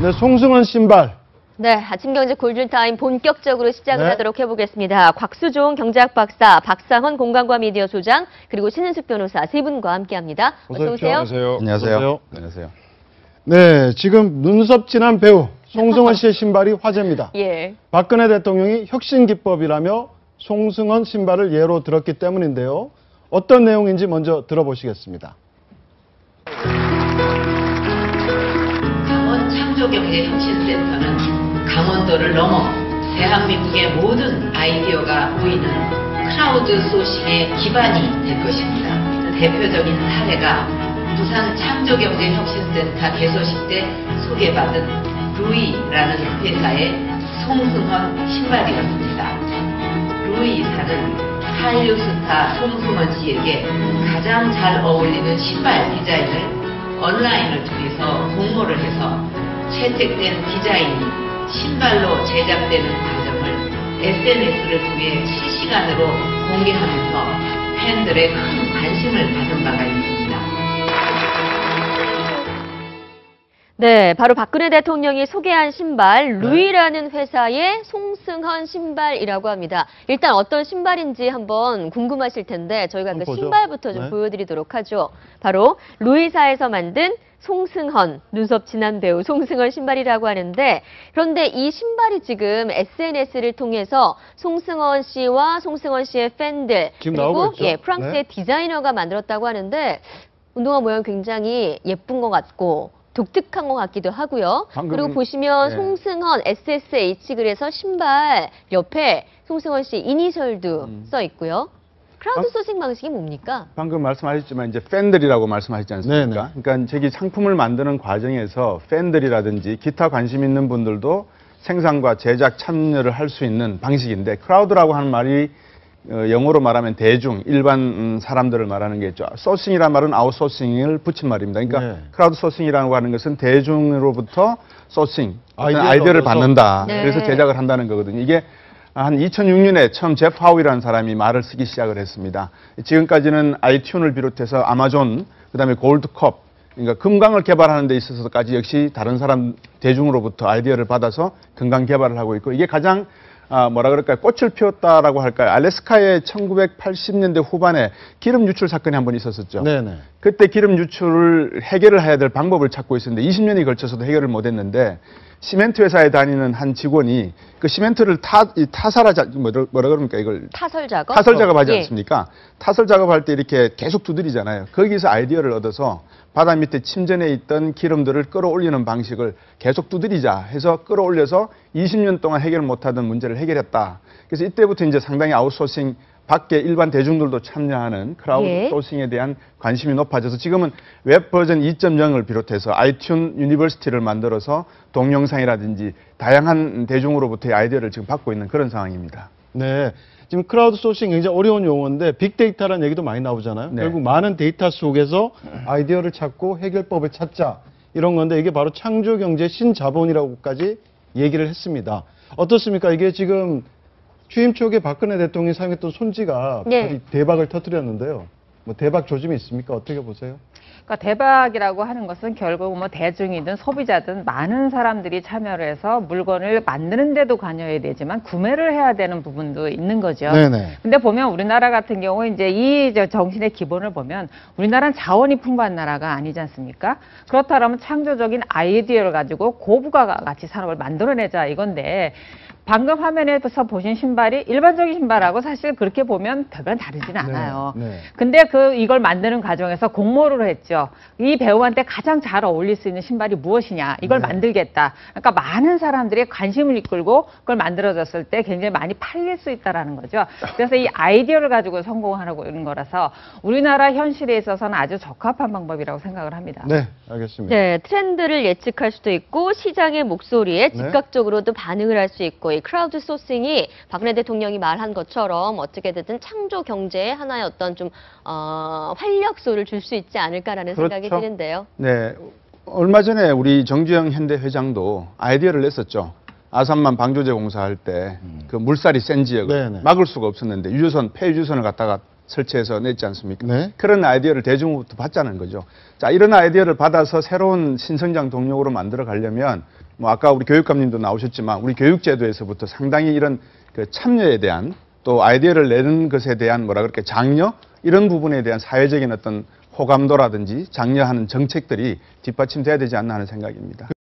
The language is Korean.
네, 송승헌 신발. 네, 아침경제 골든타임 본격적으로 시작을 네. 하도록 해보겠습니다. 곽수종 경제학 박사, 박상헌 공간과 미디어 소장, 그리고 신은숙 변호사 세 분과 함께합니다. 어서 오세요. 안녕하세요. 안녕하세요. 네, 지금 눈썹 진한 배우 송승헌 씨의 신발이 화제입니다. 예. 박근혜 대통령이 혁신 기법이라며 송승헌 신발을 예로 들었기 때문인데요. 어떤 내용인지 먼저 들어보시겠습니다. 강원 창조경제혁신센터는 강원도를 넘어 대한민국의 모든 아이디어가 모이는 크라우드 소싱의 기반이 될 것입니다. 대표적인 사례가 부산 창조경제혁신센터 개소식 때 소개받은 루이라는 회사의 송승헌 신발이었습니다. 루이 이사는 한류 스타 송승헌 씨에게 가장 잘 어울리는 신발 디자인을 온라인을 통해서 공모를 해서 채택된 디자인이 신발로 제작되는 과정을 SNS를 통해 실시간으로 공개하면서 팬들의 큰 관심을 받은 바가 있습니다. 네, 바로 박근혜 대통령이 소개한 신발, 루이라는 회사의 송승헌 신발이라고 합니다. 일단 어떤 신발인지 한번 궁금하실 텐데 저희가 그 신발부터 좀 보여드리도록 하죠. 바로 루이사에서 만든 송승헌, 눈썹 진한 배우 송승헌 신발이라고 하는데, 그런데 이 신발이 지금 SNS를 통해서 송승헌 씨와 송승헌 씨의 팬들, 그리고 프랑스의 디자이너가 만들었다고 하는데 운동화 모양 굉장히 예쁜 것 같고 독특한 것 같기도 하고요. 그리고 보시면 송승헌 SSH 그래서 신발 옆에 송승헌 씨 이니셜도 써 있고요. 크라우드 소싱 방식이 뭡니까? 방금 말씀하셨지만 이제 팬들이라고 말씀하셨지 않습니까? 그러니까 저기 상품을 만드는 과정에서 팬들이라든지 기타 관심 있는 분들도 생산과 제작 참여를 할 수 있는 방식인데, 크라우드라고 하는 말이 영어로 말하면 대중, 일반 사람들을 말하는 게죠. 소싱이라는 말은 아웃소싱을 붙인 말입니다. 그러니까 크라우드 소싱이라고 하는 것은 대중으로부터 소싱, 아이디어를 받는다. 그래서 제작을 한다는 거거든요. 이게 한 2006년에 처음 제프 하우이라는 사람이 말을 쓰기 시작을 했습니다. 지금까지는 아이튠을 비롯해서 아마존, 그다음에 골드컵, 그러니까 금강을 개발하는 데 있어서까지 역시 다른 사람 대중으로부터 아이디어를 받아서 금강 개발을 하고 있고, 이게 가장 뭐라 그럴까요? 꽃을 피웠다라고 할까요? 알래스카의 1980년대 후반에 기름 유출 사건이 한 번 있었었죠. 그때 기름 유출을 해결을 해야 될 방법을 찾고 있었는데 20년이 걸쳐서도 해결을 못 했는데, 시멘트 회사에 다니는 한 직원이 그 시멘트를 뭐라 그럽니까? 이걸 타설 작업하지 않습니까? 타설 작업할 때 이렇게 계속 두드리잖아요. 거기서 아이디어를 얻어서 바다 밑에 침전해 있던 기름들을 끌어올리는 방식을 계속 두드리자 해서 끌어올려서 20년 동안 해결 못하던 문제를 해결했다. 그래서 이때부터 이제 상당히 아웃소싱 밖에 일반 대중들도 참여하는 크라우드 소싱에 대한 관심이 높아져서 지금은 웹 버전 2.0을 비롯해서 아이튠 유니버시티를 만들어서 동영상이라든지 다양한 대중으로부터의 아이디어를 지금 받고 있는 그런 상황입니다. 네. 지금 크라우드 소싱 굉장히 어려운 용어인데 빅데이터라는 얘기도 많이 나오잖아요. 결국 많은 데이터 속에서 아이디어를 찾고 해결법을 찾자, 이런 건데 이게 바로 창조경제 신자본이라고까지 얘기를 했습니다. 어떻습니까? 이게 지금 취임 초기에 박근혜 대통령이 사용했던 손지가 대박을 터뜨렸는데요. 뭐 대박 조짐이 있습니까? 어떻게 보세요? 그러니까 대박이라고 하는 것은 결국 뭐 대중이든 소비자든 많은 사람들이 참여를 해서 물건을 만드는 데도 관여해야 되지만 구매를 해야 되는 부분도 있는 거죠. 근데 보면 우리나라 같은 경우 이제 이 정신의 기본을 보면 우리나라는 자원이 풍부한 나라가 아니지 않습니까? 그렇다면 창조적인 아이디어를 가지고 고부가 가치 산업을 만들어내자 이건데, 방금 화면에서 보신 신발이 일반적인 신발하고 사실 그렇게 보면 별반 다르지는 않아요. 근데 이걸 만드는 과정에서 공모를 했죠. 이 배우한테 가장 잘 어울릴 수 있는 신발이 무엇이냐, 이걸 만들겠다. 그러니까 많은 사람들이 관심을 이끌고 그걸 만들어졌을 때 굉장히 많이 팔릴 수 있다라는 거죠. 그래서 이 아이디어를 가지고 성공하고 있는 거라서 우리나라 현실에 있어서는 아주 적합한 방법이라고 생각을 합니다. 네, 알겠습니다. 네, 트렌드를 예측할 수도 있고 시장의 목소리에 즉각적으로도 반응을 할 수 있고, 이 크라우드 소싱이 박근혜 대통령이 말한 것처럼 어떻게든 창조 경제의 하나의 어떤 좀 활력소를 줄 수 있지 않을까라는 생각이 드는데요. 네, 얼마 전에 우리 정주영 현대 회장도 아이디어를 냈었죠. 아산만 방조제 공사할 때 그 물살이 센 지역을 막을 수가 없었는데 유조선, 폐유조선을 갖다가 설치해서 냈지 않습니까? 그런 아이디어를 대중으로부터 받자는 거죠. 자, 이런 아이디어를 받아서 새로운 신성장 동력으로 만들어 가려면 뭐 아까 우리 교육감님도 나오셨지만 우리 교육제도에서부터 상당히 이런 그 참여에 대한 또 아이디어를 내는 것에 대한 뭐라 그럴까 장려 이런 부분에 대한 사회적인 어떤 호감도라든지 장려하는 정책들이 뒷받침돼야 되지 않나 하는 생각입니다.